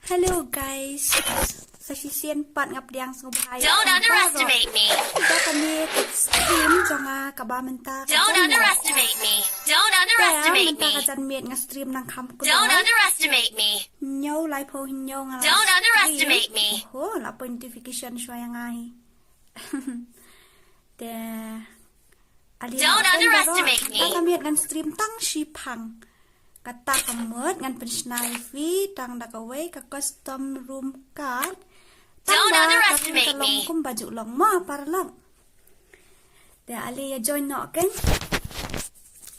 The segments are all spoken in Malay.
Hello guys. Sasisian pat ngap diang sobhay. Don't underestimate me. Kita kami stream jonga kabamenta. Don't underestimate me. Don't underestimate me. Ka jan miet nga stream nang kham ko. Don't underestimate me. Nyo lai po hinyo nga. Don't underestimate me. Oh, la notification shwa ngai. De Don't underestimate me. Kita kami ngan stream tang shipang. Kata kamut ngan pensnai fi tang dakaway ka custom room card. Don't underestimate me. Kum baju long ma parlang. De ali ya join no ken.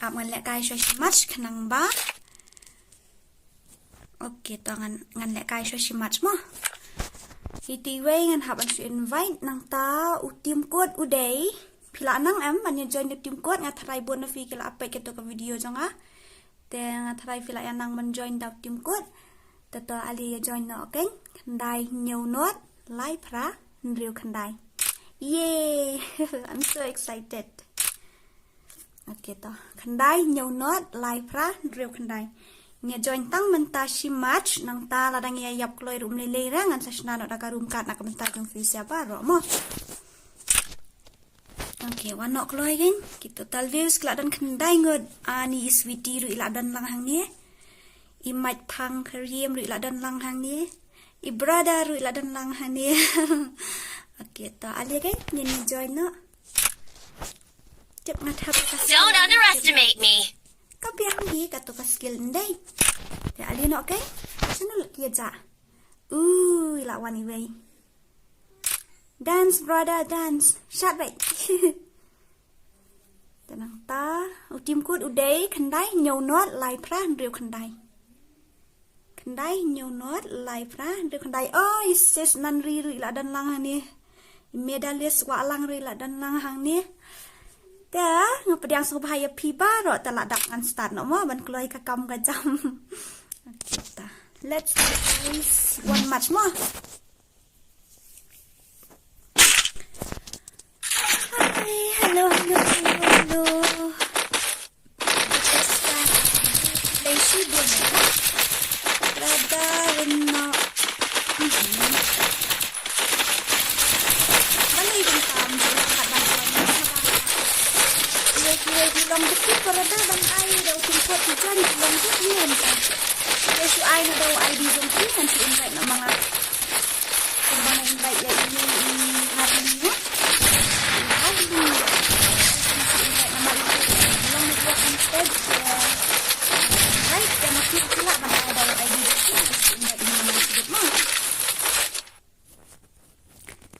Ap ngan lek kai so match kanang ba. Okay, tangan ngan lek kai so match mo. Hitiwe ngan hab an invite nang ta utim code uday. Pila nang am man join utim code nga try bon na fi kila apek keto ka video jonga. Nga try fila yang nang menjoin daw tim code. Tato ali ya join no okay. Kandai nhiều nốt like pra nriu kandai. Yay! I'm so excited. Okay to. Kandai nhiều nốt like pra nriu kandai. Nga join tang menta si match nang ta ladang ya yap kloi rum lele ra ngan sasna no daga rum kat nak menta jong fi siapa ro mo. Okay, wanok kloi kan? Kita talvez keladan kendai ngod ani iswiti ru iladan lang hang ni. Imat pang keriem ru iladan lang hang ni. Ibrada ru iladan lang hang ni. Okay, ta ali kan? Ni join no. Cep ngat hap kas. Don't underestimate me. Kapi hang ni kato ka skill ndai. Ya ali no okay? Sana lek ya ja. Ila wani way. Dance, brother, dance. Shut back. Tenang ta. Utim code uday. Kandai nhiều nốt lại pra rêu kandai. Kandai nhiều nốt lại pra rêu kandai. Ôi, ses nan ri ri la dan lang hang ni. Medalis wa lang ri la dan lang hang ni. Ta, ngapediang sobhaya piba ro ta la dak ngan start no mo ban kloi ka kam ka jam. Okay ta. Let's guys one match more. Hello. Lazy din. Rada rin na. Bali din tam. Iway lang dito para da bang ay daw timpot dyan. Lang dito yun. Kasi ay na daw ID dyan yan. Si invite ng mga kung mga invite yan yung hari mo.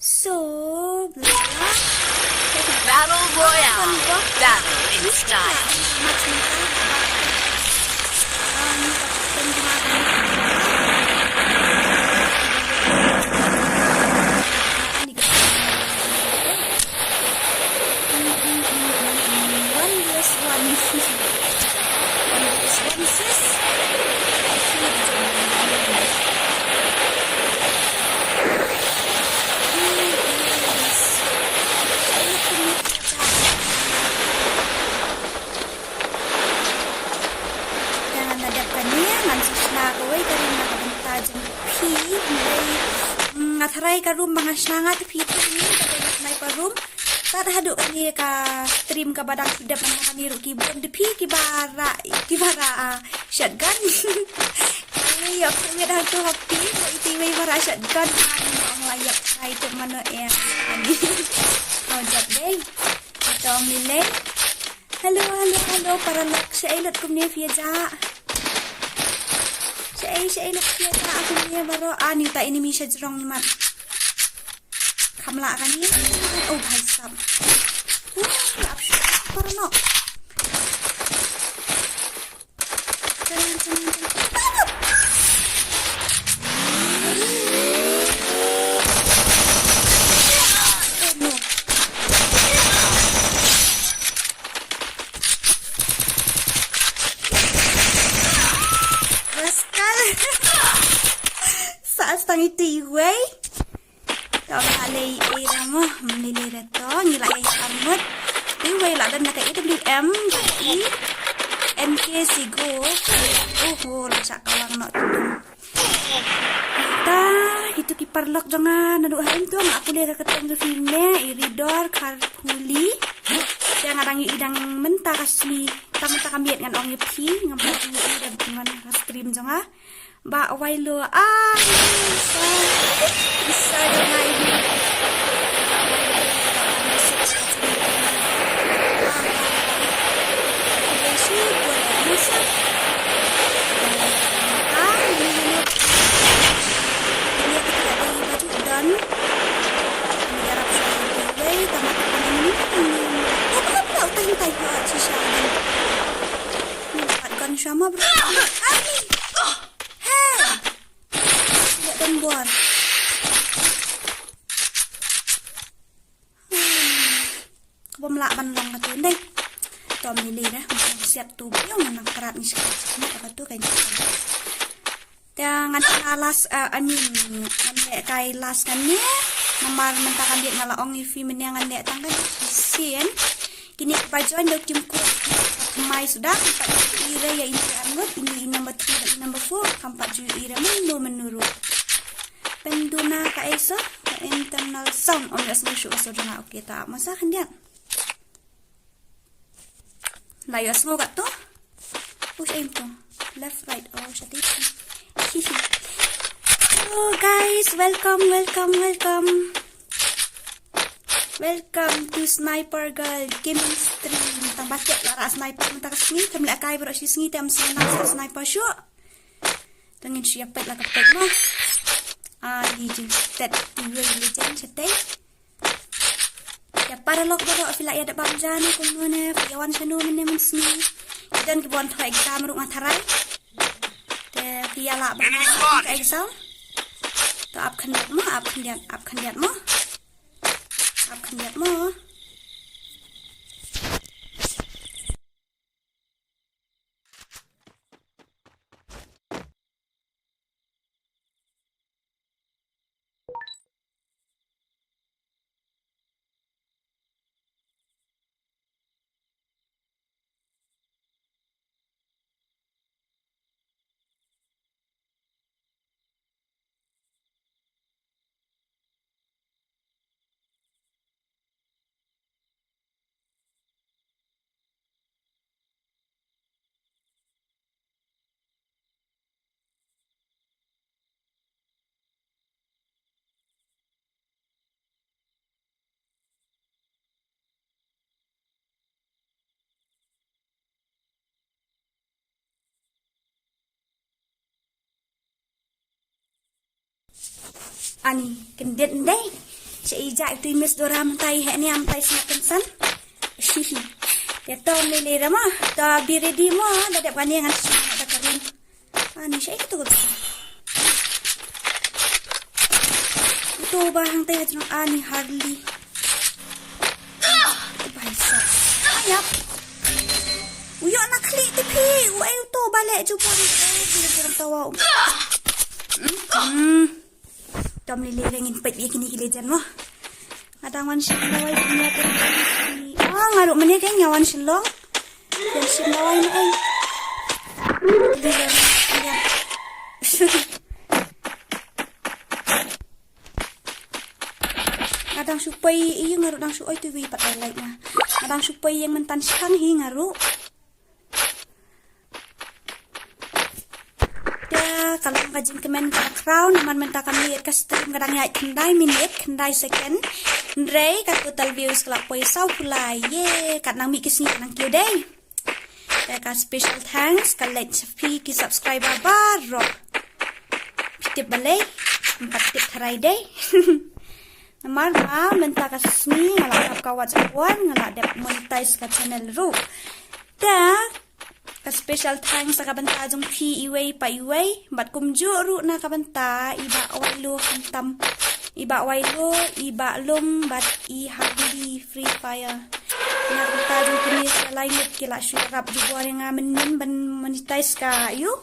So, Battle Royale. Battle in style. Ngatharay ka room mga sangat pito ni kadenak nay pa room tat haduk ni ka stream ka badang sidap mga kamiru kibon depi kibara shotgun ay aku medah tu happy ko itiway para shotgun ang layak kay to mano ani hojat day atong nilay hello para nak sa ilot ko ni fiaja siya ilok siya na ako niya baro ani ta ini misya jrong ni mat kamla kan ni oh bhai sab para no Stang itiway. Kau alay era mo, manilira to, nilay amot. Iway la dan naka IWM, NK sigo. Oh, la sa kawang nak tudung. Itu kiparlok jangan naduk hain tu aku lihat keteng tu filmnya iridor karpuli yang ngarang idang mentah kasih tamu tak ambil dengan orang yepi ngambil ini dan dengan stream jangan ba wailo bisa dengan ini sama bro. Hey. Tidak dan buat. Kebomlaban lang na to. Hindi. Ito ang nili na. Siap tubi yung nang karat ni siya. Ano to kay niya. Kaya nga alas, kay last kanya. Namar mentakan dia ngalaong ni film yang ande tanggal sien. Kini pajuan dok jumku. Mai sudah kampat ira ya ini angot ini number 3 dan number 4 kampat ju ira menurut penduna ka eso internal sound on das mushu so dana oke ta masa kandian layo semua kat tu push aim tu left right oh shati oh guys welcome to Sniper Girl Gaming Stream. Tang baca lara sniper mentah kesini. Kami akai berok sini tem senang sniper show. Tengin siapa lah kapet mah. Legend stat legend state. Ya para lok berok fila ya dak bamjana kumune yawan senu menemen sini. Dan kebuan thoi exam ruk ngatarai. Te pia la ba exam. To up khandiat mah up khandiat mah. Ani kendet ndai seija itu imes dora mentai he ni am tai snapen san hihi ya to lele rama to be ready mo dadak pani ngan ada karin ani sei itu bahang tai hajno ani hardly baisa ayap uyo nak klik tepi uai to balik jumpa dia tawa Tom lili rengin pet kini kilejan mo. Ngatawan siya laway punya tadi. Ngaruk mana kay nyawan silong. Yan siya laway na ay. Ngadang supay iyo ngaruk dang suoy tuwi patay light na. Ngadang supay yang mentan siyang hi ngaruk. Kalau ngajin kemen background naman menta kami ka stream kadang ya kendai minute kendai second ndrei ka total views kelak poi sau pulai ye kat nang mi kisni nang kyo day ka special thanks ka let's ki subscriber baro pitip balai 4 tip tharai day namar ma menta ka sni ngalak ka WhatsApp ngalak dep monetize ka channel ru da special thanks sa kabanta jong PEWay pa iway bat kumjuru na kabanta iba wailo hantam iba wailo iba lum bat I hagli free fire na kabanta jong kinis lain kila syarap juga nga menin ban monetize ka yu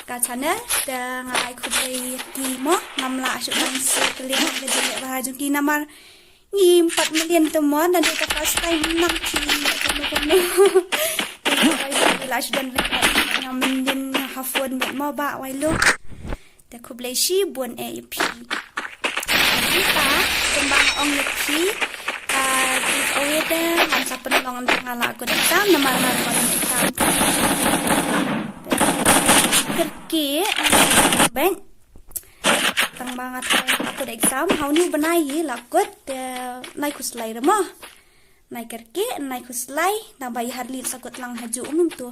ka channel da nga ai khudai ti mo namla asyuk bang sekali ga jele ba jong ki namar ni 4 million temon dan ka first time nak ki kono Lash dan namin din hafon met mo ba wai lo te kublai shi buon e pi kita kembang ong pi give away them han sa penolong ang ngala ko exam na marmar ko ng exam kerki bank tang mga ko exam how ni banai lakot nai kuslai mo nai kerki nai kuslai na bai harli sakot lang haju tu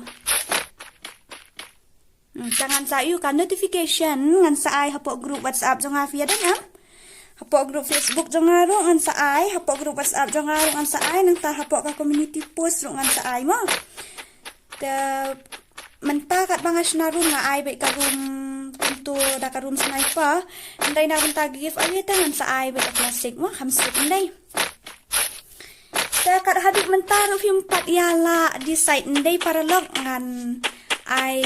jangan sayu kan notification ngan sa ai hapo group WhatsApp jong afia dan hapo group Facebook jong aro ngan sa ai hapo group WhatsApp jong aro ngan sa ai nang ta hapo ka community post ngan sa ai mo te menta kat bangas narum nga ai bai ka room tentu da ka room sniper ndai na benta give ai ta ngan sa ai bai classic mo hamsit ndai te kat hadik menta ro film pat yala di site ndai para log ngan ai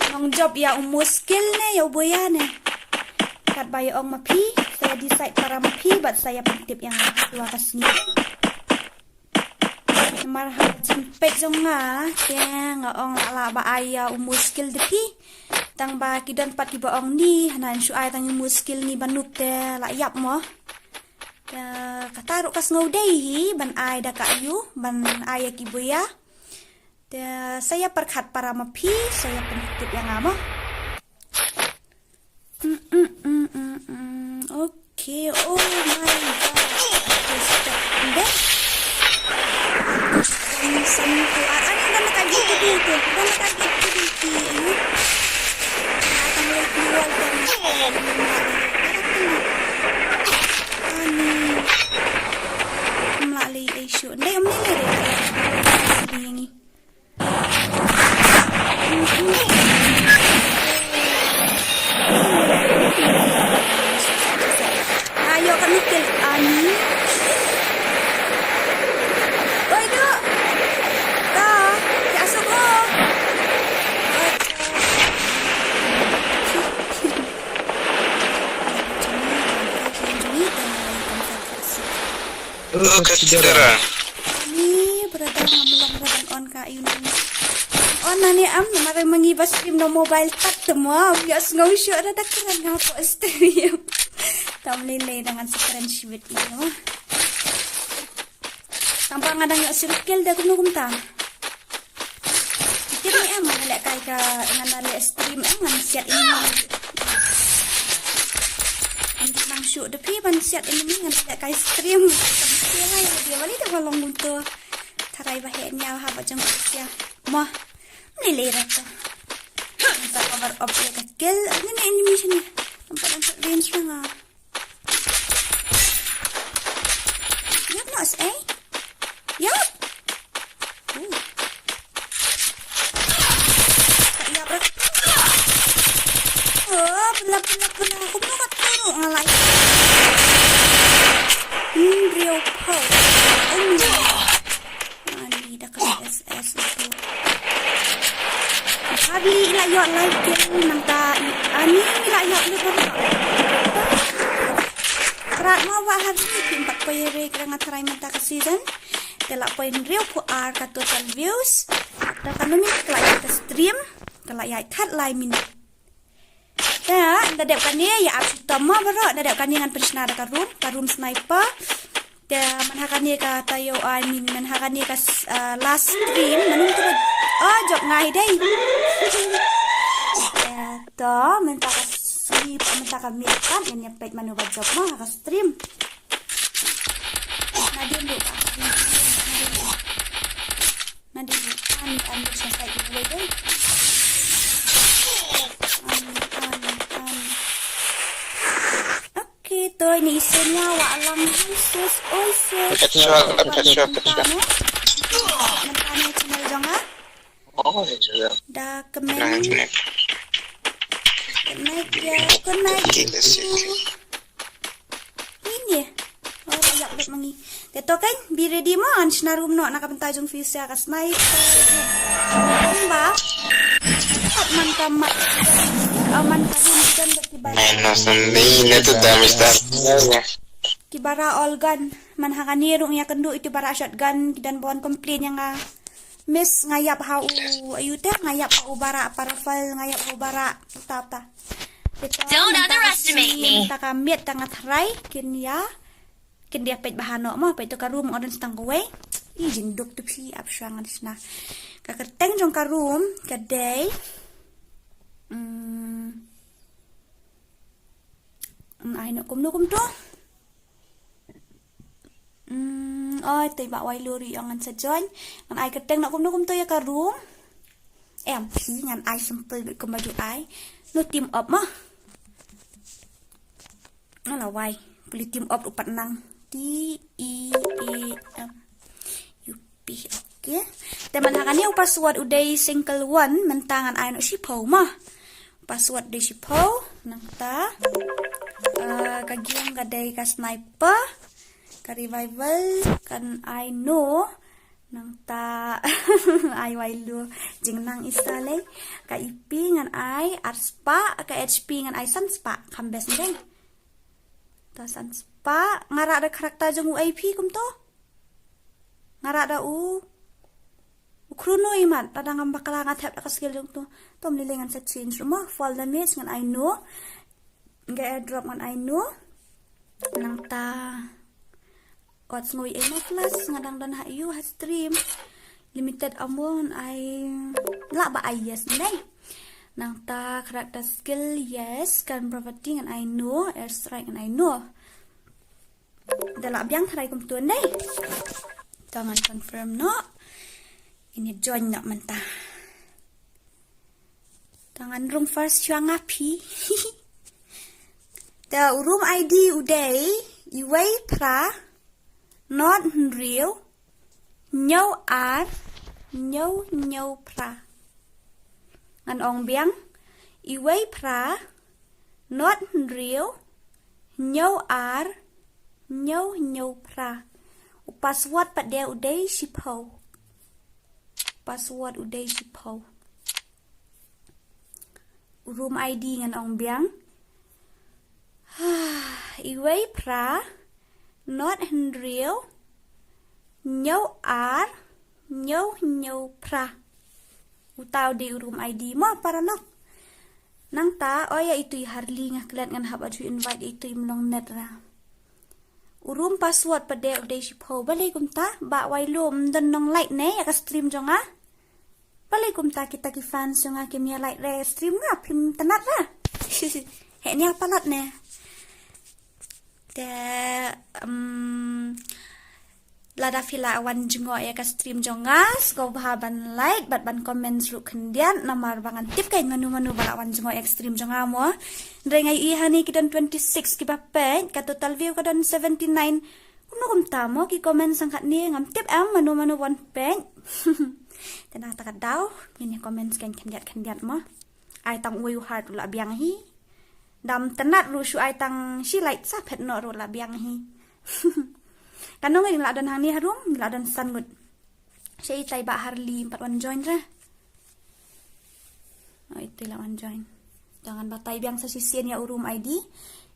nong job ya muskil ne ya boya ne kat bayo ong mapi saya decide para mapi but saya pentip yang dua kasni marhab cimpet jonga nga ong ala ba aya muskil depi tang ba kidan pat ki ba ong ni hanan shu ay tang muskil ni banup te la yap mo kataru kas ngau dei ban ay da ka yu ban aya ki boya saya perkat para mapi saya penitip yang ama okay oh my god sampai ano na nakagito dito ano mlali issue hindi ini ayo kami ke ani oi do ta ya suko Considera ni berada ngamulang on ka yun on nani am maray mangibas stream no mobile tap temo bias ngau syo ada dakran nga po stereo tamlele dengan sekeren shibit ino tampang ada nga circle da kuno kumta kini am nalek kai ka nganale stream ngan siat ini nang shoot the pi ban siat ini ngan lek kai stream sampai dia wali ta kolong untuk tarai bahenya ha bajang sia mah nilai rata kita cover up ya kecil ini animation ni nampak range nga yap nas yap yap rak oh pula aku mau katuro ngalai real post ani dah ke SS itu Habli ila yot live game nang ta ani ila yot le ko Rat mo wa habli kimpat payre kranga try mata ka season tela point real po ar ka total views ta kanumi kala ka stream kala ya cut live min ta dadep kan ya asu tama baro dadep kan ngan persna ka room sniper te manhakan ka tayo I mean manhakan ka last stream manung tu job ngai dai to minta ka sleep minta ka mekan yang nyepet manu ba job mah ka stream nadi ani selesai dulu deh oke to ini isinya wa alam khusus Kacau. mentane channel jonga Oh, ya. da kemen connect Gila sih. ini oh yak bet mangi teto kan be ready mo an sinarum no nakabentajong fisa ka sniper bomba at man kamat aman kadun dan berkibar Menos andina tu dah mistar. kibara all gun man hakanirong ya kendo iti bara shotgun dan buwan complain yang Miss ngayap hau ayu teh ngayap hau bara parafal ngayap hau bara ta. Don't underestimate me. Ta kamiet tangat harai kin dia pet bahano mo pet to karum odon stang kowe. I jinduk tu si apsang adisna. Ka kerteng jong karum kadai. Ai no kum to. Ôi tây bạo quay luri ngan sa join ngan ai keteng nak kum to ya karum em phi ngan ai simple bị kum baju ai no team up mah nó là quay beli team up upat nang T E A M U P okay teman hakani password uday single one mentangan ai no sipo mah password de sipo nang ta kagiang kadai ka sniper ka revival kan I know nang ta ai wailu jing nang istale ka IP ngan I arspa ka HP ngan I sanspa kambes ndeng ta sanspa ngara ada karakter jeng IP kum to ngara ada ukruno iman tada ngam bakala ngatap ka skill jeng to tom lilengan sa change rumah fall damage ngan I know ga airdrop ngan I know nang ta Kots ngui emo plus ngadang dan hayu ha stream limited amount I la ba I yes nai nang ta character skill yes kan property and I know airstrike and I know dalak biang tharai kum tu nai tangan confirm no ini join nak mentah tangan room first chuang api the room ID uday iway pra not real nhau ar nhau pra ngan ong biang iway pra not real nhau ar nhau pra password pat dia uday sipo password uday sipo room ID ngan ong biang iway pra not real nhau ar nhau pra utaw di room ID mo para nak nang ta oya itu harli nga klan ngan hab adu invite itu imlong net ra urum password pade uday sipo balay kumta ba wailum don nong like ne ya ka stream jonga balay kumta kita ki fans jonga kimya like re stream nga prim tanat ra he ni apalat ne lada fila awan jengo ya ka stream jongas go bahaban like bat ban comment ru kendian namar bangan tip kay nganu bala awan jengo stream jonga mo ndre ngai I hani kidan 26 ki bapen ka total view kadan 79 kuno kum tamo ki comment sangkat ni ngam tip am manu one pen tena takat daw ini comment skan kendiat mo ai tang uyu heart la biang hi dam tenat ru shu ai tang shi light sa phet no ru la biang hi kanong ngi la dan hang ni harum la dan san gut sei tai ba harli 4 wan join ra itu la wan join jangan batai biang sa sisien ya urum ID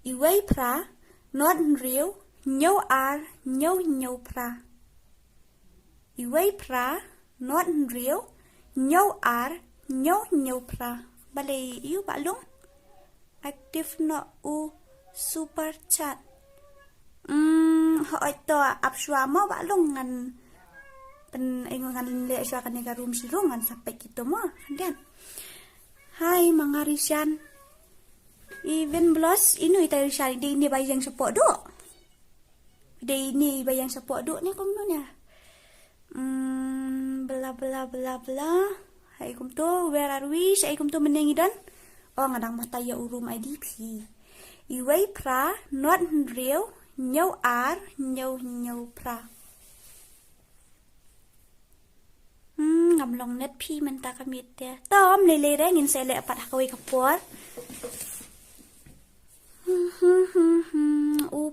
iway pra not real nhau ar nhau pra iway pra not real nhau ar nhau pra balai iu balung active no super chat họ to ap shwa mo ba long ngan pen ngan le shwa kan ga room si ngan sampai gitu mo dan hai mga Rishan even plus inu ita Rishan di ni bayang support do di ni bayang support do ni kum no nya bla bla hai kum to where are we sai kum to menengi dan ngadang mata ya urum IDP iway pra not real nhau ar nhau pra ngam long net pi man ta kamit ya tom lele re ngin sele apat hakawai kapot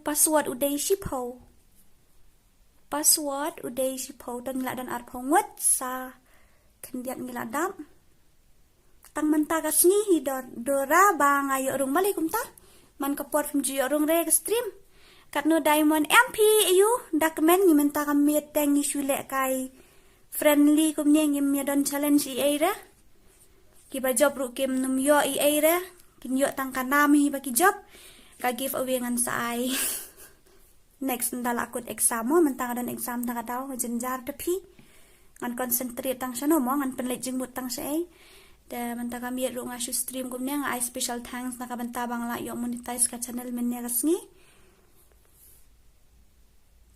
password uday sipo dan ngila dan arpongot sa kendiat ngila dam tang mentagas ni dora bang ayo rung malikum ta man kapot from jiyo rung re stream kat no diamond MP ayu dokumen ni menta kamiet tang ni shule kai friendly kumnya ngim ya don challenge i ra ki ba job ru kim num yo i ra kin yo tang kanam hi ba ki job ka give away ngan sai next ndala akut exam mo mentang dan exam ta daw jenjar tepi ngan concentrate tang sano mo ngan penlej jengmut tang sai da mentang kami ru ngasu stream kumnya ngai special thanks nak banta bang la yo monetize ka channel men ne rasngi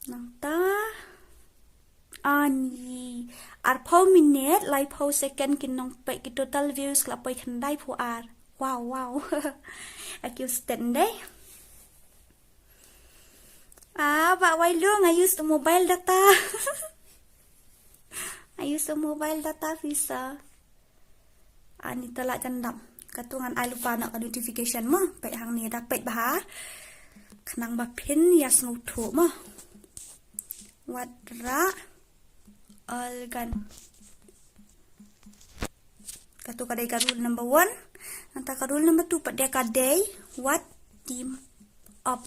nang ta ani ar pau minute lai pau second kin nong pe ki total views la poi khan dai phu ar wow aku stand dai ba wai lu I use the mobile data I use the mobile data visa ani talak jandam katungan ai lupa nak notification mo pe hang ni dapat bah khnang ba pin yas ngutu mo wadra algan katu kadai karul number 1 anta karul number 2 pada kadai what team up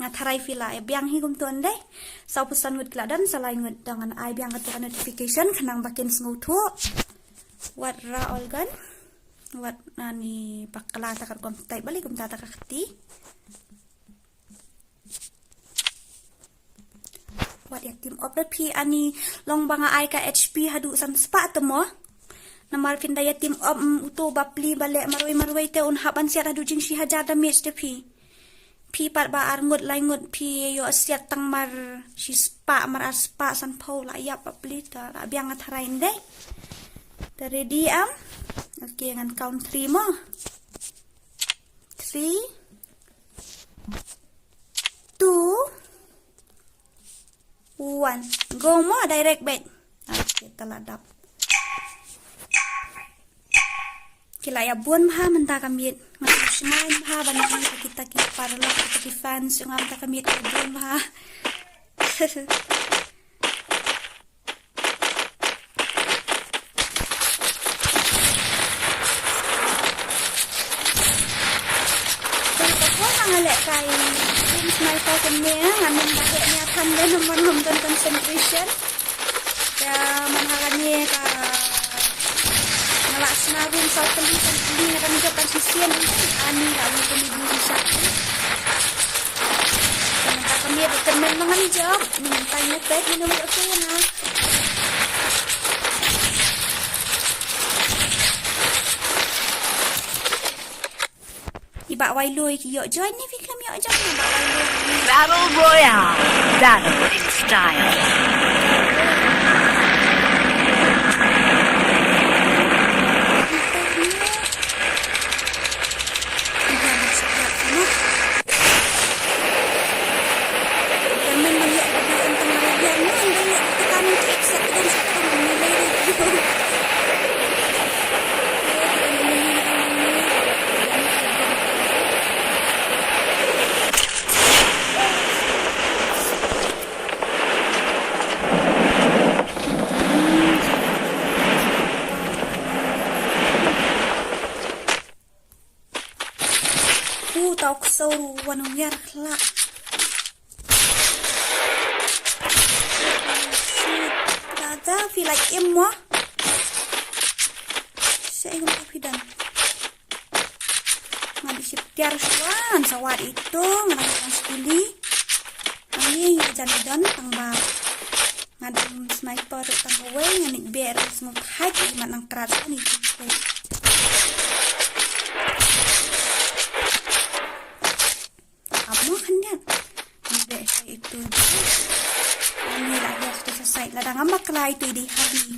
ngatarai fila ya biang hi kum tuan deh sau pesan ngut kladan salai ngut dengan ai biang katu notification khanang bakin sngutu what ra algan what nani pakala takar kom tai balik kum tata kakti what ya team of the p ani long banga ai ka HP hadu san spa temo namar pinda ya team of uto bapli bale marwai te un haban siat hadu jing si hajar damage de p pat ba ar ngut lai ngut p yo siat tang mar si spa mar spa san pau la ya bapli ta la biang atharain de the ready okay ngan count 3 mo 3 2 1 go mo direct bet okay teladap kila ya buon ha menta kamit masmain ha ban kita parlo kita fans yung amta kamit buon ha ngale kay sniper kami ngamin bakit niya kande naman humdan concentration ya manharani ka ngalak senabun sa kali na kami jokan sisian ani lalu kami bisa minta kami berkenan mangan job minta nyepet minum okay na Iba wailoi ki yo join ni fikam yo join iba wailoi Battle Royale. Battle in style. tau kusau wanong yar la. Dada feel like mo. Saya ingin kapidan. Ngadisip tiar suan sawat itu ngadang sekuli. Ini jangan tangba. Ngadang sniper tangga we nganik ber semua haji manang keras ni. Itu ini lah ya sudah selesai ladang ambak lah itu di hari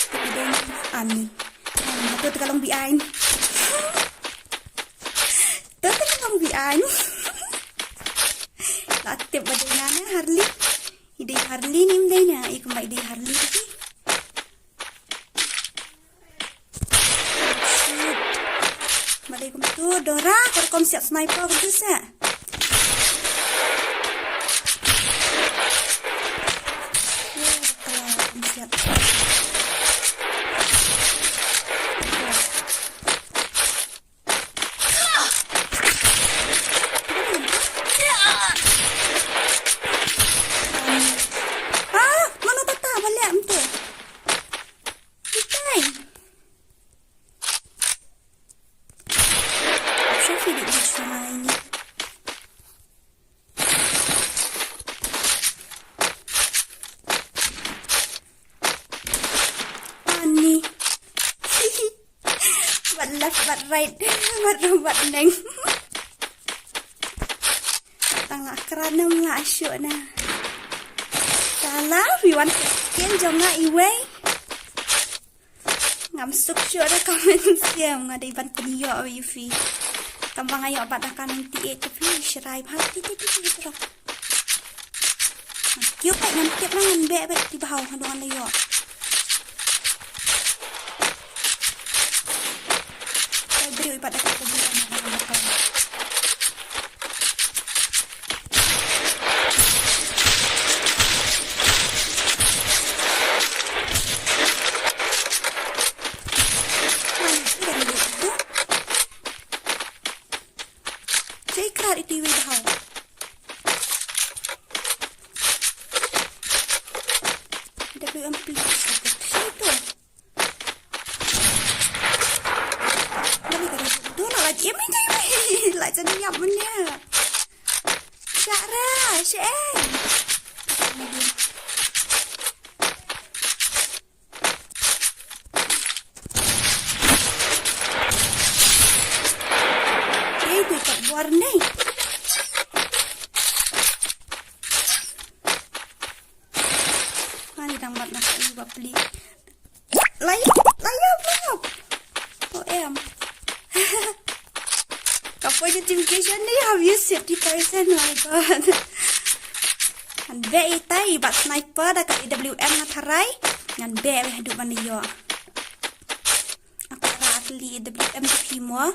kemudian ani itu kalong biain itu kalong biain latip badannya Harley ide Harley nim deh na ikut baik di Harley lagi Assalamualaikum tu Dora kalau siap sniper betul sah siap sana ini. Ani. Buat left, buat right, buat neng. Tengah kerana mga asyuk na. Salah, Viwan kian jangan iwe. Ngam suk syuk ada komen siam ngada iban peniyo wifi. Tambang ayo bat akan nanti ke fi shirai phai ti terok. Kiu pai ngan tiap ngan be ti bahau handongan layo. Beri ibat akan kebulan bakal. Itu bahau. WM please. Situ. Dari tu nak lagi minta lại cho nhậm mình nha. Dạ ra, sẽ. Đây tôi chọn buồn này. Đang bật là phải bật đi lấy up của em cặp với notification đi have you 50% my god anh vẽ tay bật sniper đã cái WM na tharai ngan vẽ về hidup mana yo aku ratli WM di mo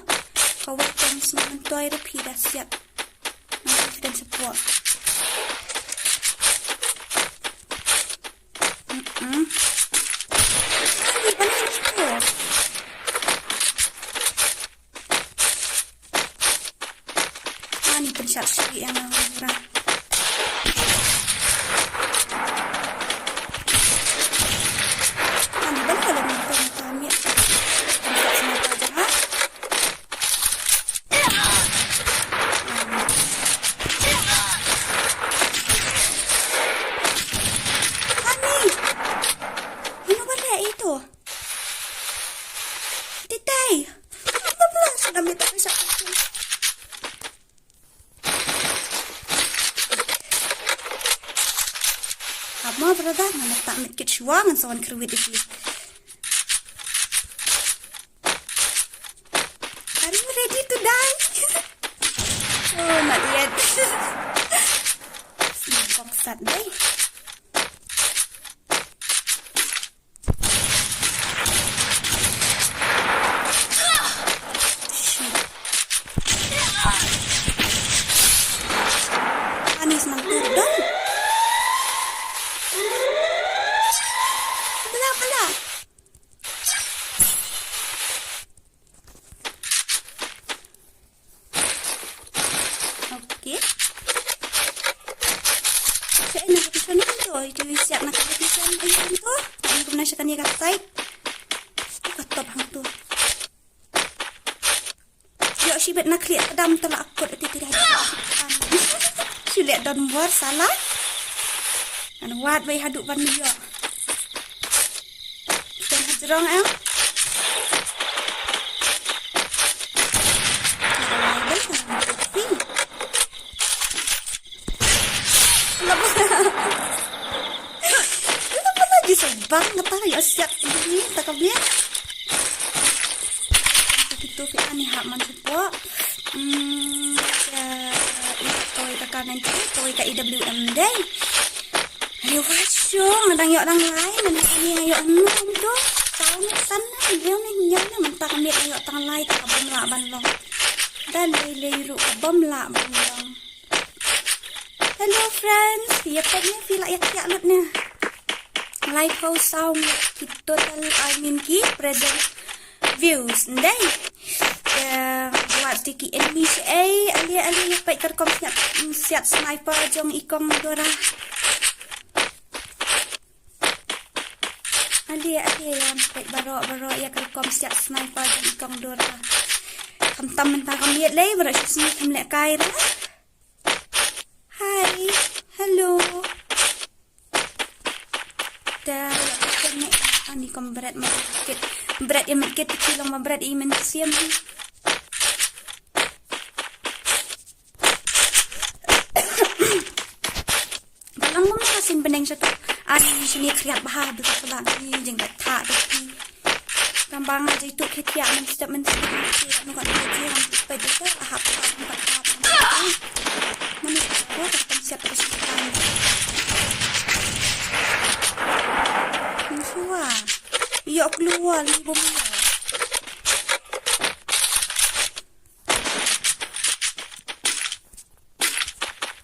kau weteng semen toy repi dah siap dan support. Ini pensiap sikit yang murah. Ini balik kalau minta kami. Pensiap semua aja, ha? Ani, mana balik itu? Titai, apa pula sudah minta pensiap sikit? Ma berada nak tak mikir syuangan sawan kerwit ini. Are you ready to die? Oh, not yet. Sibuk sat deh. Anis mantur dong. Okey. Saya nak kepisan tu. Jadi siap nak kepisan ayam tu. Ayam penasikan dia katai. Katop hang tu. Yo sibet nak lihat kedam telak akut tidak ada. Sulit don buat salah. Dan wat bayi haduk ban yo. Dan hajrong em. Kenapa lagi sebang? Kenapa ya siap ini? Tak kabel. Itu ni hak mansupo. Toy tekan nanti toy ke IWM day. Ayo wasung, ada yang orang lain, ada yang ayo enam tu. Tahu ni sana, dia ni nyamnya mentah kami ayo tangan lain tak kabel lah banlong. Dan lele kabel lah banlong. Hello friends, siapanya fila yak lutnya. Live house sound total ki present views ndai. Buat tiki enemy ali pai terkom siap sniper jong ikong dora. Ali yang pai baro ya terkom siap sniper jong ikong dora. tâm mình ta không biết lấy và rồi xin thăm lẹ cay đó. Hi, hello. Dah, ni ani kom berat market. Berat yang market kecil long berat iman siam. Balang mo kasin beneng sa to. Ani sini kriat bahar betul bang. Ni jeng tak tak tapi. Kambang aja itu ketiak men nak buat kerja orang supaya dia ahap buat apa. Mana ko tak siap persiapan. Keluar. Ya keluar libu mula.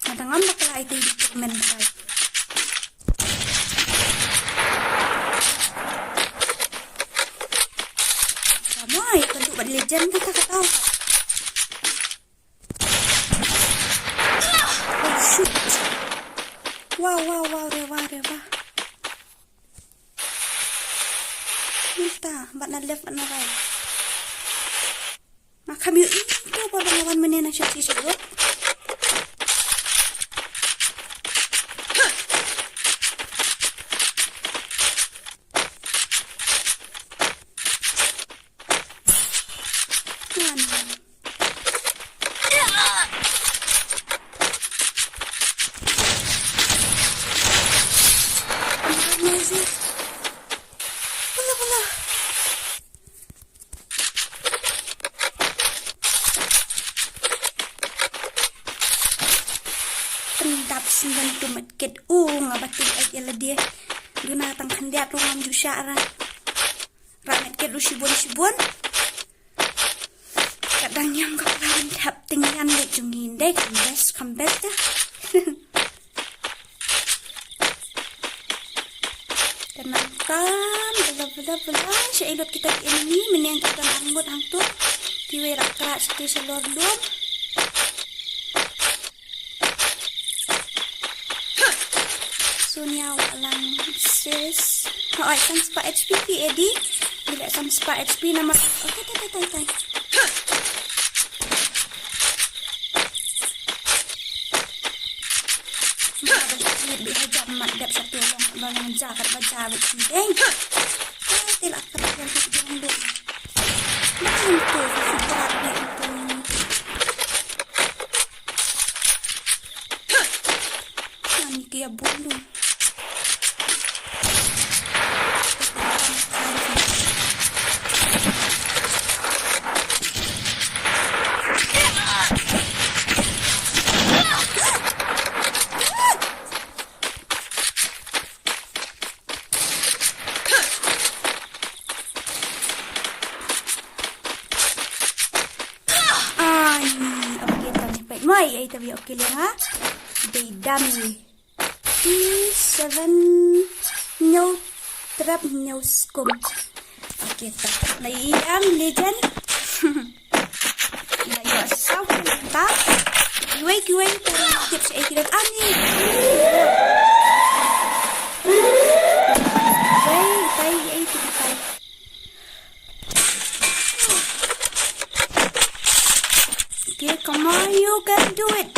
Kadang-kadang bakal itu di komentar. Ay, tentu buat legend kita tahu. Oh shoot. Wow, rewa. Minta, buat na left, buat na right. Kami itu pada lawan menena syuti sebut. Pendap sembilan tumat ket ngabatin ay dia guna tang kandiat rumam jusyara ramet ket usibon kadang yang kepalain tap tingyan dek jungin dek kambes dah tenangkan bela seilot kita ini meniang kita anggut hangtu tiwe rakra seti selor lom. Sunya walang sis. Oh, sang spa HP Eddie. Bila sang spa HP nama. Okay, tay. Bihaja mat dap satu long balang jakat baca begini. Tidak kerja yang dulu. Itu berat ni itu. Ani kia bulu. Mai ai tabi okey le ha. Day dummy. T7 no trap no skum. Okey ta. Lai am legend. Lai yo sao ta. Kiwai tips ai kilat ani. Tai ai tai. Okay, come on, you can do it.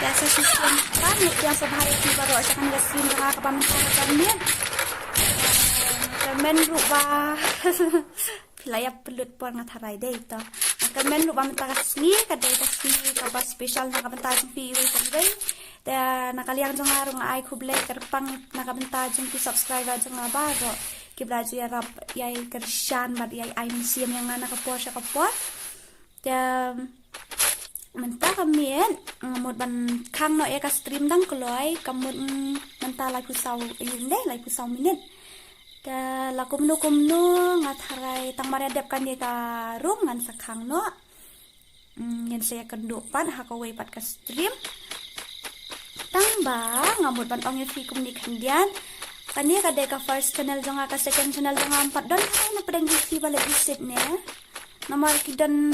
Biasa sistem kan yang sebahari itu baru akan gasing dengan kepamantaran dia. Kemen rubah. Pilaya pelut pun ngatarai deh itu. Kemen rubah mentara sini, kadai kasih kabar spesial nak bentar jumpi sampai. Dan nakaliang jong harung ay kublay kerpang nakabentar jumpi subscriber jong bago. Kibraju ya rap yai kersyan bad yai ay museum yang anak kapor siya kapor. Dan mentah kami ngamut ban kang no eka stream dang keloy kamut mentah lagu saw yun deh lagu saw minit. Dan lagu kumno ngatharai tang mariadap kan dia ka room ngan sakang no. Yan saya kendupan hakaway pat ka stream. Tang ba ngamut ban ong fi komunikan dian. Kanya kadai ka first channel jong ka second channel jong 4 don na pedang gifi balik visit ne. Namar kidan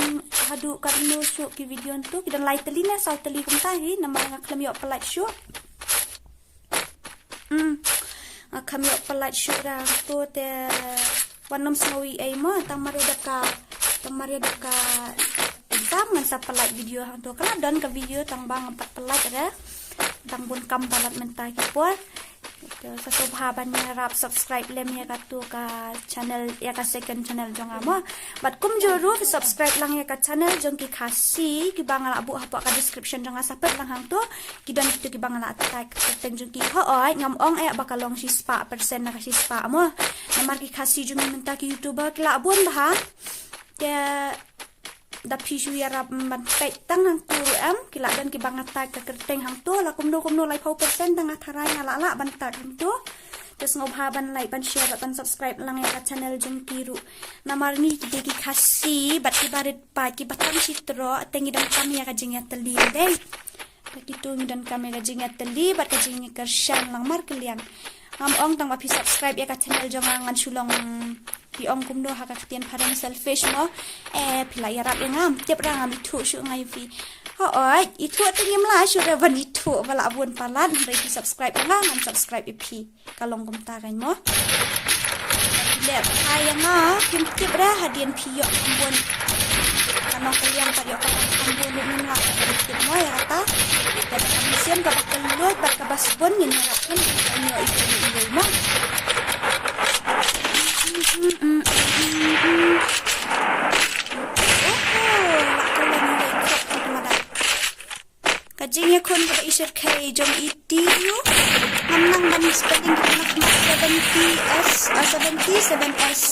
hadu karno show ki video tu kidan like tali na sau tali kumtahi namar ngaklam yo pelait show. Ngaklam yo pelait show ra tu te wanom sawi ai mo tamare daka exam ngan sa pelait video hang tu kala dan ka video tang bang 4 pelait ra tang bun kam palat mentai ki por. Sa subhaban niya rap subscribe lem ya katu ka channel ya ka second channel jong amo bat kum juru subscribe lang ya ka channel jong ki khasi ki bangal abu hapa ka description jong asapet lang hang tu ki dan itu ki bangal attack teng jong ki hooi ngam ong bakalong si spa persen na ka si spa amo namar ki khasi jong minta ki youtuber ki la abun bah ya da pishu ya rap man pek tang hang tu kila dan ki bangat tag ka kerteng hang tu la kumno lai pau persen tang atharai ngala la ban tag hang tu terus ngobha ban like ban share ban subscribe lang ya ka channel jung kiru namar ni ki khasi bat ki barit pa ki batang sitro tengi dan kami ya ka jingya teli dei ki tu dan kami ka jingya teli bat ka jingya kershan lang mar keliang ngam ong tang ma pi subscribe ya ka channel jong ngan sulong pi ong kumno ha ka tian parang selfish mo pila ya rap ngam tiap rang am thu shu ngai fi oi itu tingim la shu ra ban itu bala abun palan ri subscribe lang ngam subscribe pi kalong kum ta kan mo le hai nga kim tiap ra hadian pi yo ambon kanong kalian pa yo ka ambon ni nga tiap mo ya ta dan kamisien ka bakal luat bat ka basbon yin harapkan inyo itu mo Kajingnya kon pada isir kay jom iti yo nang ban spending kita nak 77s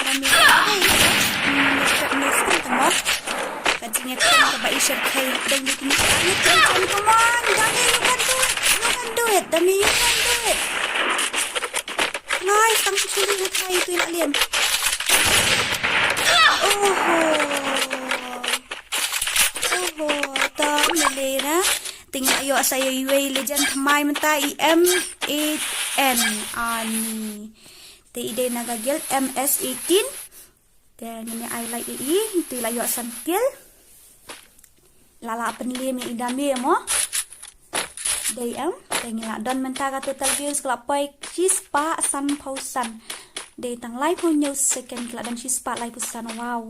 kami ay kajingnya kon pada isir kay dan di sini come on dami you can do it dami you can do it nice tang sili na tayo itu alien Melera tinggal ayo saya UA legend thamai menta M8N ani te ide naga guild MS18 dan ini I like itu layo santil lala penlim yang idami mo tengila don menta ka total views klapai chispa san pausan de tang live ho news second kla dan chispa live pusan wow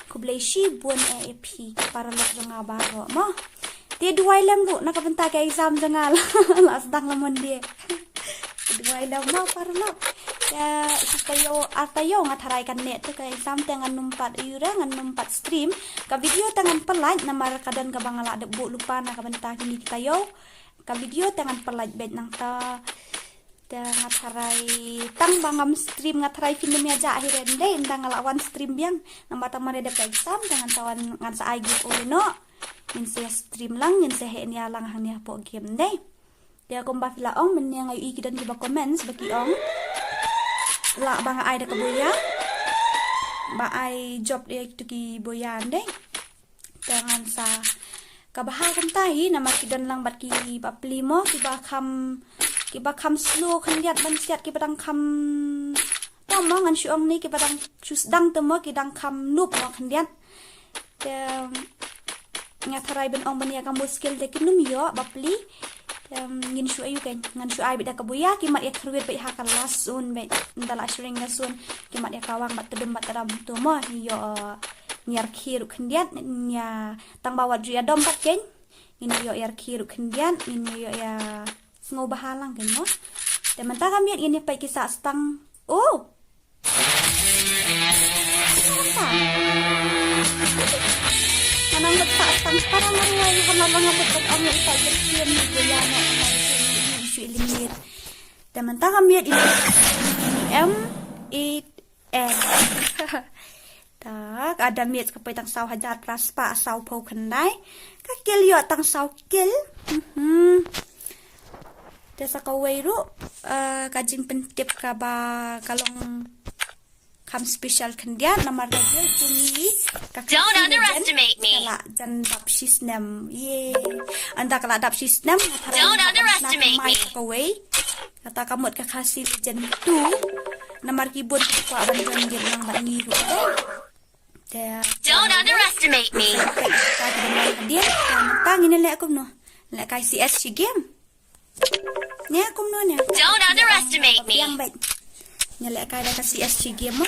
Kubleshi buon EP para lok janga baro mo. Dia dua lem bu nak bentar ke exam janga la sedang lemon dia. Dua lem mo para lok. Ya supaya atayo ngatharai kan net tu ke exam tangan numpat yura ngan numpat stream ka video tangan pelat namar kadan ka bangala de bu lupa nak bentar kini kita yo. Ka video tangan pelat bet nang ta ngatharai tang bangam stream ngatharai film aja akhiran deh tang ngalawan stream biang nambah tamare de exam dengan tawan ngan sa ai give no min se stream lang min se he nia lang hang nia po game deh dia komba fila ong men yang ai dan di comments bagi ong la bang ai de kaboya ba ai job de tu ki boyan deh dengan sa kabahal kan tai nama kidan lang bat ki baplimo ki ba kam slow kan lihat ban siat ki badang kam tamo ngan syong ni ki badang susdang temo ki dang kam nup mo kan lihat ngatharai ben ong ban ya kam skill de ki num yo bapli ngin syu ayu kan ngan syu ai bida kabuya ki mat ya kruet be ha kan lasun be ndala shring lasun ki mat ya kawang bat tedem bat ram to mo yo nyar khiru kan lihat nya tang bawa ju ya dom pat ken ini yo yar khiru kan lihat ini yo ya ngobahalang kan mo teman ta kami ini pai kisah stang kanang sa stang para maruay hamalang abot ang ita yem goyana isu limit teman ta kami ini M8N tak ada miet kapai tang saw hajar praspa saw pau kendai ka kel yo tang saw kel desa kawairu kajing pentip kaba kalong kam special kendia namar dagel tumi Don't underestimate me. kala jan dap sisnem anda kala dap sisnem Don't underestimate me. kawai kata kamot kakasi jen tu namar kibon kwa ban jen nang ban ngiru Don't underestimate me. Dia tangin na ako no. La kay CS si game. Nya ako no nya. Don't underestimate me. Yang baik. Nya la kay ka CS si game mo.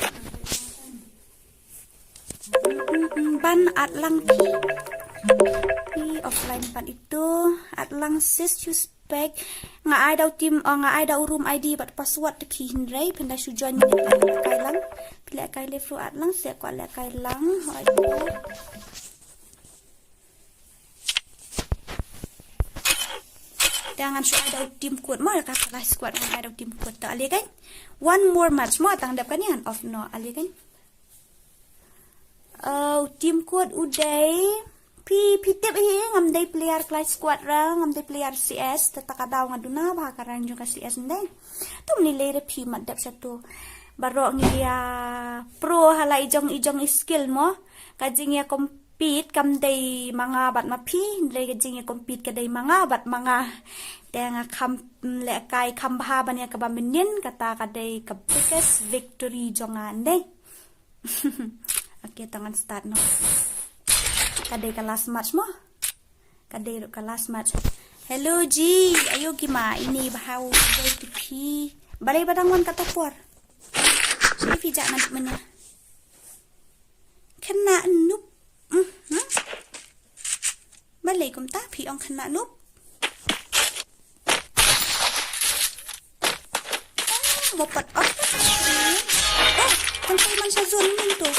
Ban at lang offline pan itu at lang sis choose back nga ai daw team nga ai daw room ID but password the key hindray pinda su join ni kai lang pila kai le flu at lang se kwa le kai lang hoi jangan su ai daw team kuat mo ka salah squad nga ai daw team kuat ta ali kan one more match mo tang dap kan yan off no ali kan team kuat uday pi tip ngam day player class squad ra ngam day player CS tataka daw nga duna ba karang juga CS ndeng tum ni lere pi madap satu baro ngia pro hala ijong skill mo kajing ya compete kam day mga bat mapi ndre kajing ya compete kaday mga bat mga nga kam le kai kam bahaban ya kabamenin kata kaday ka biggest victory jongan ndeng okay tangan start no kadai ka last match mo kadai ka last match hello ji ayo gima ini bahau day tipi balai badangwan kata por si pijak nanti mana kena noob balai kum ta pi ong kena noob bopat off kan man sa zone minto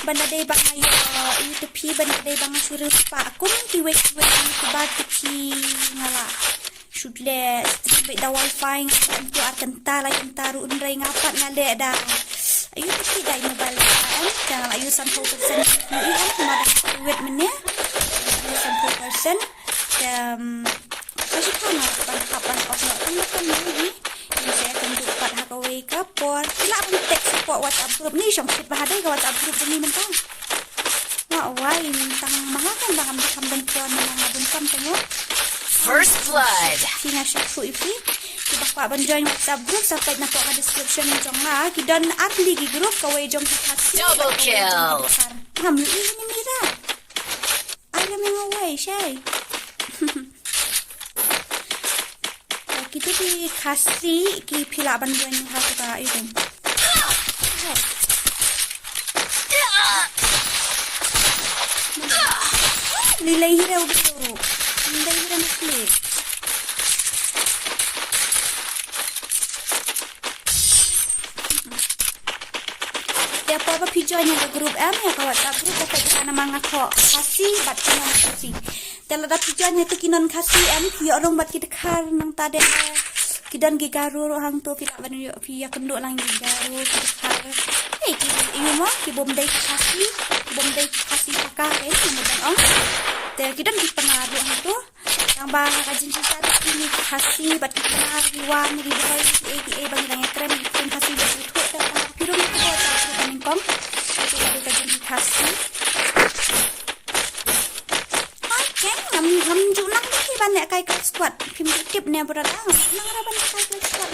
banda day bang ayo tepi banda day bang suruh pa aku nanti wait itu ba tepi ngala sudle strip da wifi itu akan tala yang taruh unrai ngapat ngale da ayo tepi dai mobile kan jangan ayo 100% iya mada wait mennya 100% masih kana kapan off kan lagi saya akan dapat hakaway ka por ila ang text po WhatsApp group ni siyang sit bahaday ka WhatsApp group ni man tang wai tang mga kan bang am dan po na mga bunkam tanyo First blood. Sina siya po ipi kita pa ban join WhatsApp group sampai na po ka description ni jong na kidan atli gi group kaway jong kasi Double kill. ngam ni mira ay kami ngaway shay kita di kasih ki pila bantuan yang harus kita itu. Nilai hira udah dulu. Nilai hira nakli. Ya apa pijonya ke grup M ya ke WhatsApp grup apa kita nama ngako kasih bat kinon kasih. Kalau ada pijonya itu kinon kasih M ya orang bat kita kar nang tade kidan gigaru hang to pila ban yo pia kenduk lang gigaru kar. Ini mah ki bom dai kasih pakar nang ong. Te kidan di pengaruh hang to yang bah kajin kita ini kasih bat kita riwan di bawah ATA bang nang trem kasih bat itu pirun kita kom itu ada kajian kasih oke ngam junang di banyak kai kelas squad pim tip ne berada nang ada banyak kai kelas squad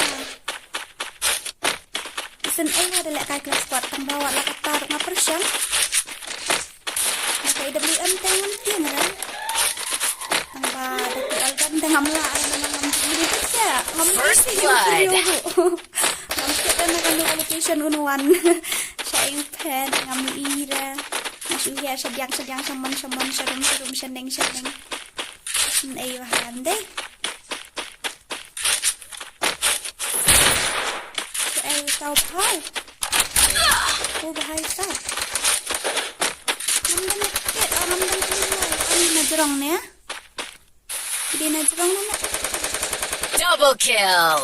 isen ada lek kai kelas squad tang bawa la katar ngapersian kai WM tangan dia kan tang ba detail kan tengam la nang ini saja ngam First blood. ngam kita nang location unuan saya pen ngam ira masih ya sedang saman serum seneng nei bahan deh saya tahu pau bahaya sah ngam ini najrong ne ini najrong ne Double kill.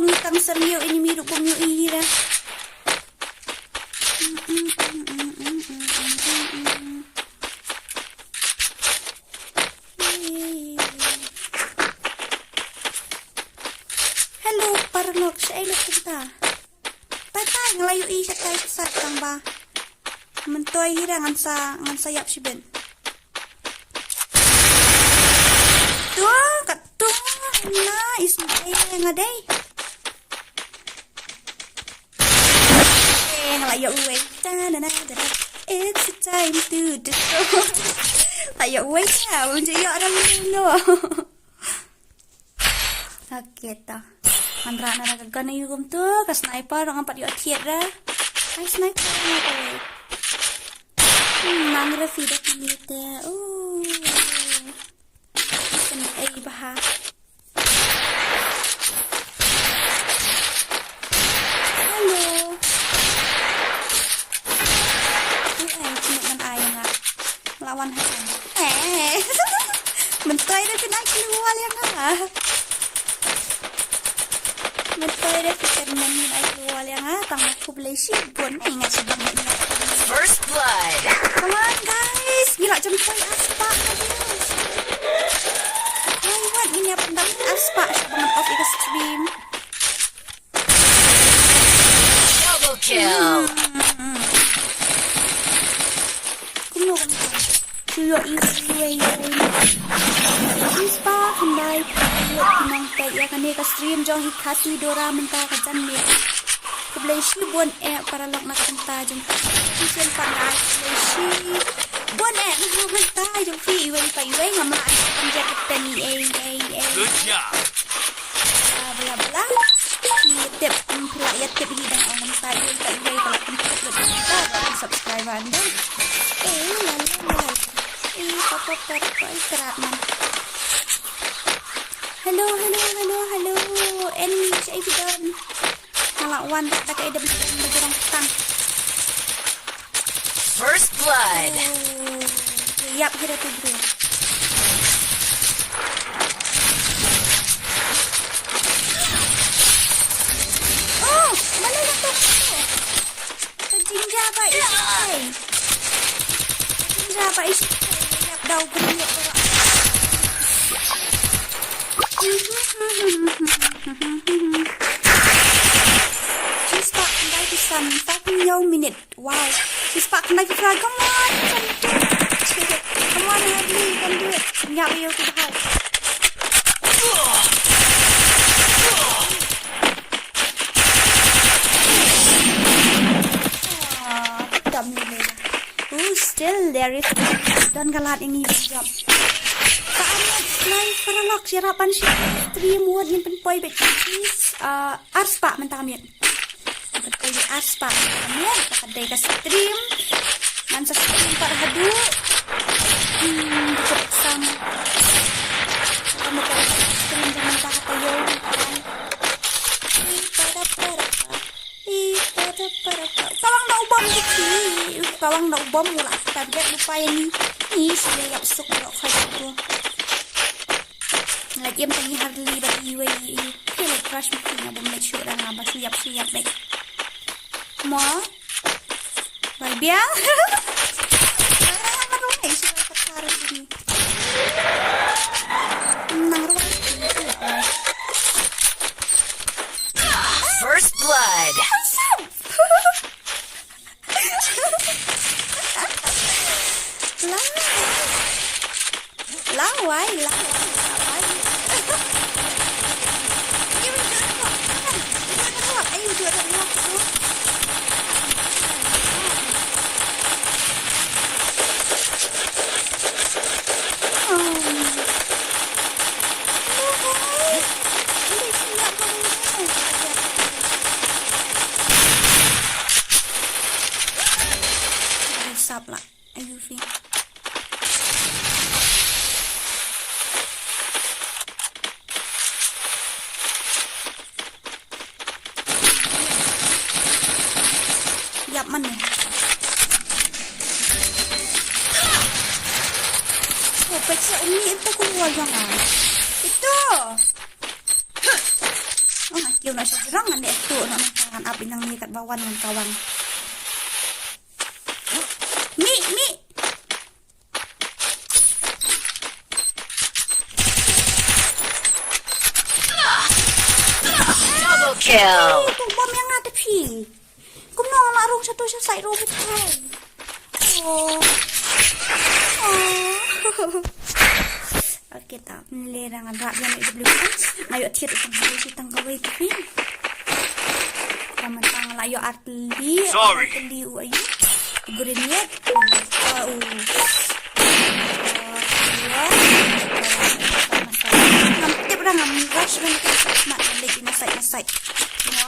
ngitang serius ini mirip bumyo ira hello parnok sa ilo kita patay ngelayu isa tayo sa tang ba mentoy hira ngan sayap si ben tuh katung na ismail nga day Layo uwe. It's the time to destroy. Layo uwe ya, unjuk yo orang dulu. Oke ta. Andra na nagagana yung to, ka sniper ang ampat yung atiet ra. Ay sniper na ko. Nang rafi da kinita. Kan ay baha. Hello. Cuma ay nga. Lawan hasan. Mentay na pinakluwal yan ha. Mentay na pinakluwal yan ha. Tangak population pun. Ay nga sa bangit niya. First blood. Come on guys. Gila jempol aspa. Ay what? Ini apa ndang aspa. Siya banget off ika stream. Double kill. Kuno kan. Suyo iwe. Ispa handai. Pinang tay ya kan ka stream jong hikati dora menta ka janne. Kubleshi bon para lok na kanta jong. Sisian pangai kubleshi. Bon menta jong fi iwe pa iwe ngama anja ketani Good job. bla bla. Tip pula ya tip hidang orang tay iwe pa iwe kalau kan subscribe anda. Lala. Papa istirahat man. Hello. Enemy sa ibidon. Malawan tak ada bergerang petang. First blood. Yap, hira tu bro. Oh, mana yang tu? Jinja apa isi? Jinja apa isi? Yap, daw beri. She's back in 90 minute. Wow. She's back in 95. Come on. Come on, Hadley. You can do it. Yeah, we have to the house. Dumb little. Oh, still there is. Dan galat ini jump. Sniper lock sirapan si stream word yang penpoy bet cheese arspa mentamit penpoy arspa mentamit kadai ka stream man sa stream para hadu dikit sam kamu ka stream jangan tak tayo pawang na ubam dikti pawang na ubam wala target lupa ni sila yap suk blok kayo lagi yang pengen Harley dan Iwe feel crush mungkin ada make sure dan apa suyap baik mau bye biang marunay sila pagkaroon ini nang ruwan First blood. Laway. Sap lah, Ayufi. Yap mana? Oh, pecah ini itu keluar jangan. Itu. Oh, kau nak serangan deh tu, nak tangan api nang ni kat bawah dengan kawan. Mi. Double kill. Itu bom yang ada pi. Kau nak marung satu saya robot kan. Oke, tak melerang agak yang itu belum. Ayo tiap tanggal itu pi. mentang layo artli. Sorry. Artli ayu. Grenade. Hampir dah rush kan nak lagi nasai. Ya.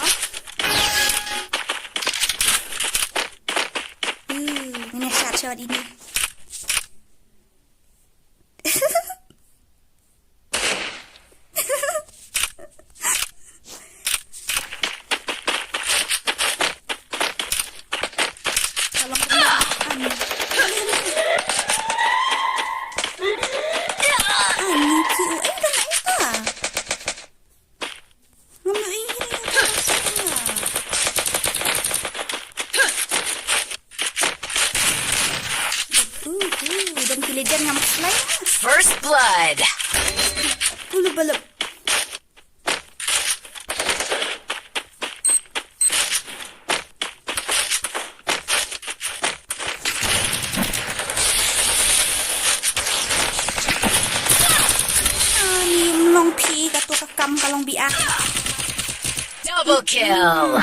Ini shot ini. Dan kilijan ngamak lain. First blood. Belum. Ni melong pi katu kakam kalong biak. Double kill.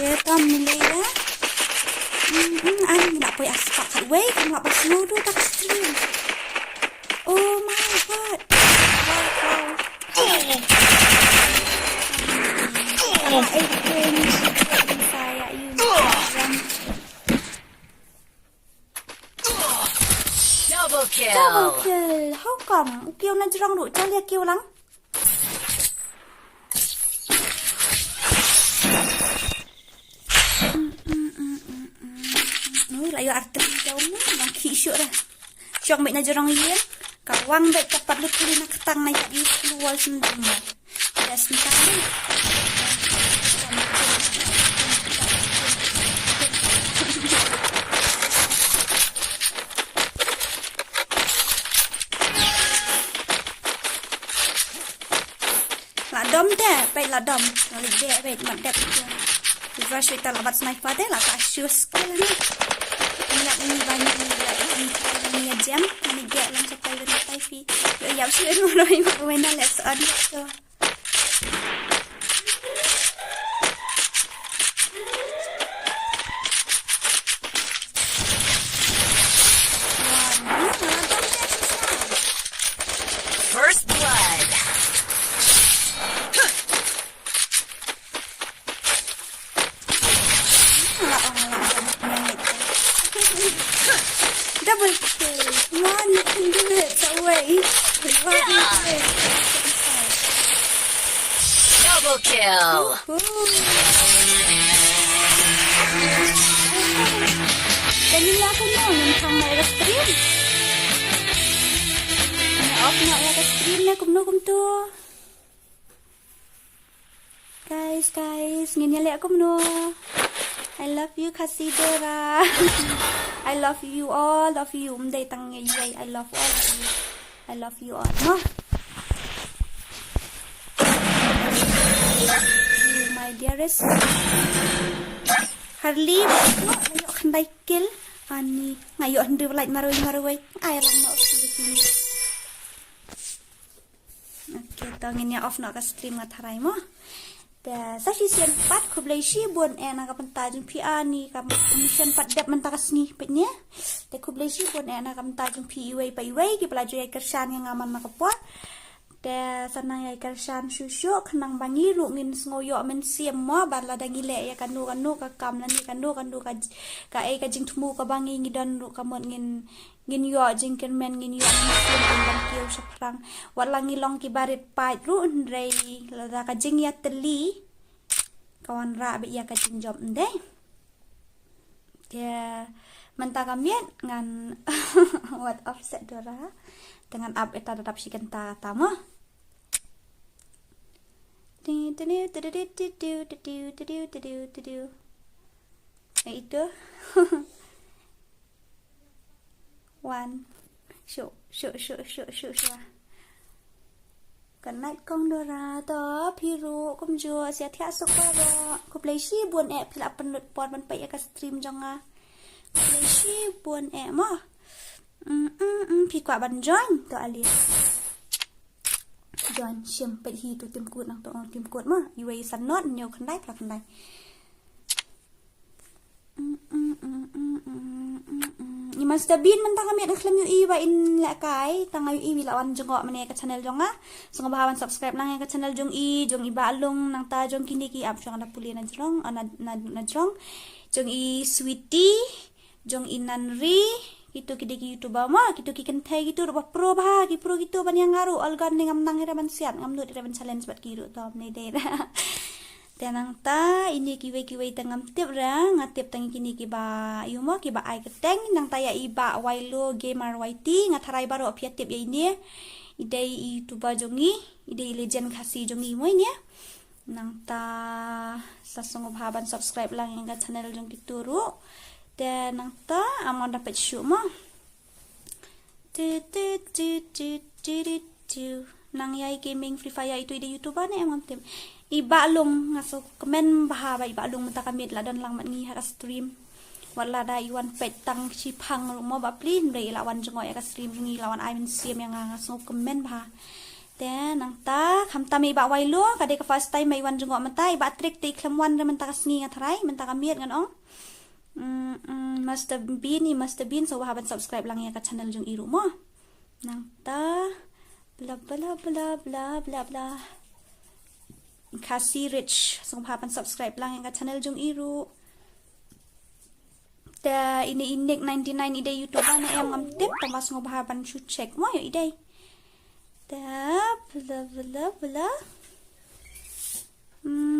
Ya tam nilai ya. Anh nak pergi aspak kat way, kamu nak pasal tu tak stream. Oh my god. Wow. Saya Double kill. Double kill. How come? Kêu na jerang duk cari kêu lang. Layo arti jauh ni, nak kisuk dah. Syok baik na jerang iya. Kawang baik dapat lu tuli nak ketang na jadi keluar sendiri. Dah sebentar ni. Ladom deh, baik ladom. Lalu deh, baik madep. Rush kita labat sniper deh, lah tak sure skill ni. Ini banyak ni jam, ni get lang sa tayo na tayo fi. Yaw sila mo na yung when na let's on so. First blood. Double kill. One, you can do it. Away. Double kill. Kanina ako mo, nang may stream. Off na ako stream na kumno to. Guys, nginyali ako no. I love you, Kasidora. I love you all of you. Mday tang ngay. I love all of you. I love you all. No? You, my dearest. Harley, no? Ngayon kanday kill. Ani, ngayon hindi like maruy. Ay, lang na off sini. Okay, tangin niya off na ka stream nga taray mo. Sa season 4 ko blay si buon na kapantajeng piani kam mission 4 dep mentakas ni petnya te ko blay si buon na kapantajeng piway paiway ki pelajo ay kersan yang aman nakapwa te sana ay kersan susyo kanang bangilu ngin ngoyo men siem mo barla dangile ya kanu ka kam lani kanu ka ay kajing tumu ka bangi ngidon ru kamot ngin yo jingken men ngin yo siem bang kiyo sa prang walang ilong kibarit pait ru ndrei la kajing ya teli kawan ra be ya kajing job nde ya menta kamian ngan what offset dora dengan up eta tetap sikan ta tama itu one show kan night kong dora to piru kum jo sia thia sokwa bo ko play shi buon pila penut pon man pai ka stream jonga play shi buon ma pi kwa ban join to ali join sim pe hi tu tim kut nang to tim kut ma iwe san not nhiều khandai pra khandai ni Master Bean man tanga met khlam yu i wa in la kai tanga yu i wi lawan jongo mane ka channel jonga songa bawan subscribe lang ka channel jong i ba alung nang ta jong kini ki ap jong na puli na jong na jong jong i sweetie jong i nanri gitu kidiki YouTuber ma gitu ki kentai gitu ro pro ba ki pro gitu ban yang ngaru algan ngam nang hera ban siat ngam nu hera ban challenge bat kiru tom ne de tenang ta ini kiwe tengam tip ra ngatip tangi kini ki ba yumo ki ba ai keteng nang ta ya iba wailo gamer YT ngatharai baro apia tip ya ini idai YouTuber jongi idai legend khasi jongi moi nya nang ta sasong bhaban subscribe lang yang channel jong kituru dan nang ta amon dapat show mo nang yai gaming free fire itu ide YouTuber ne amon tem iba long ngaso komen bahaba iba long mata kamit la dan lang mat ngi ha stream wala da iwan petang chipang mo ba plin re lawan jongoy ka stream ngi lawan ai min sim yang ngaso komen bah dan nang ta kham ta mi ba wailo ka de ka first time mai wan jongo mata iba trick te khlam wan re mata ka sngi ngathrai mata kamit ngan ong Master Bean so haban subscribe lang ya ka channel jong iru mo nang ta bla bla bla bla bla bla kasi rich so haban subscribe lang ya ka channel jong iru ta ini inik 99 ide YouTube na yang ngamtip tamas ngo haban shoot check mo yo ide ta bla bla bla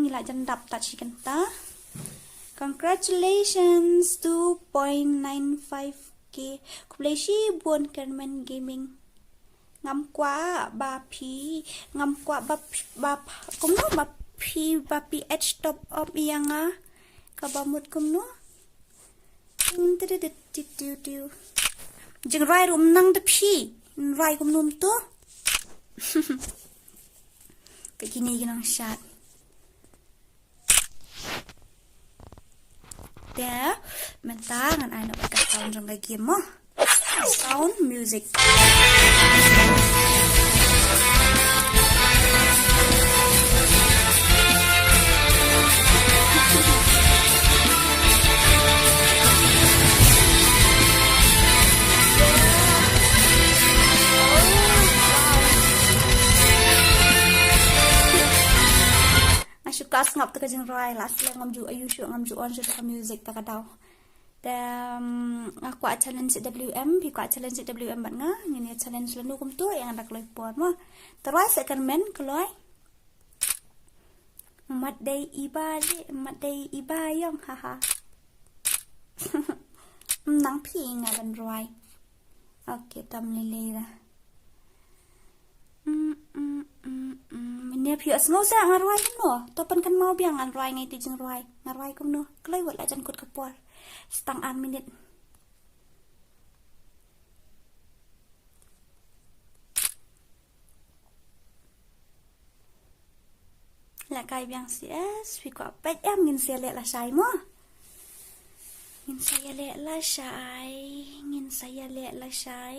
ila jandap ta chicken ta Congratulations 2.95k Kublaishi buon Carmen Gaming ngam quá ba phi ngam quá ba cũng nó ba ph top up yang ka ba mut cũng nó jeng rai rum nang de phi rai cũng num to cái kini ginang shot there menta ngan ai nak pakai sound jong game mo sound music kas ngap ta jeng rai las le ngam ju ayu shu ngam ju on shu ta music ta ka daw dan aku challenge WM pi ku challenge WM bat nga ngene challenge lanu kum tu yang dak loi pon mo terus akan men kloi mat dai iba yang haha nang pi nga ban roi okay tam le laเนี่ยพี่สงสัยงารวยกันเนาะตัวเป็นกันเมาเบียงงารวยไงติจึงรวยงารวยกันเนาะก็เลยวัดละจันกดกระปอดสตังอันมินิทละกายเบียงเสียพี่ก็เป็ดแอมเงินเสียเละละชายมั้งเงินเสียเละละชายเงินเสียเละละชาย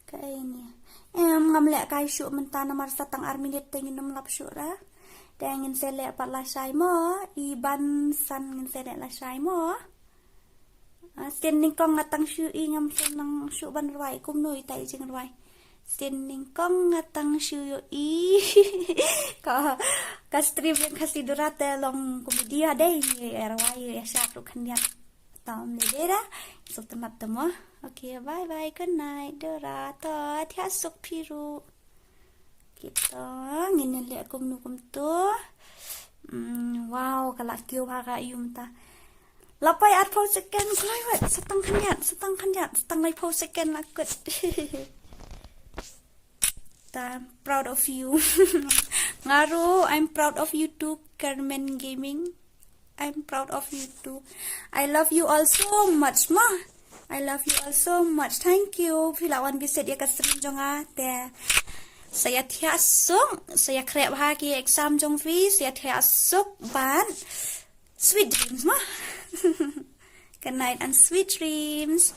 ก็ไอ้เนี่ยngam lek kai shu menta namar satang arminit tengin nom lap shu ra tengin sele pat la shai mo iban san ngin sele la shai mo sen ning kong ngatang shu I ngam sen nang shu ban rwai kum noi tai jing rwai sen ning kong ngatang shu yo I ka stream yang kasi durate long komedia dei rwai ya shat ru khandiat tam le dera so temat temo. Okay, bye-bye, good night, Dora, to, tiasok piru. Kita, nginin liat kum tu. Wow, kalak kio baka yum ta. Lapai at po second, kulay wat, setang kanyat, setang lay po second lakot. I'm proud of you. Ngaru, I'm proud of you too, Carmen Gaming. I'm proud of you too. I love you all so much, ma. I love you all so much. Thank you. Pilawan bisa dia kasih jonga te. Saya tiasuk, saya krep hagi exam jong fi, saya tiasuk ban sweet dreams mah. Good night and sweet dreams.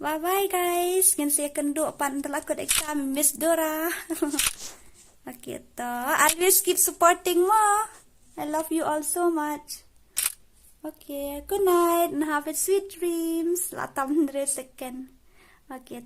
Bye bye guys. Ngan saya kenduk pan telakut exam Miss Dora. Okay, I will keep supporting mo. I love you all so much. Okay, good night and have a sweet dreams. Latam 100 second. Okay,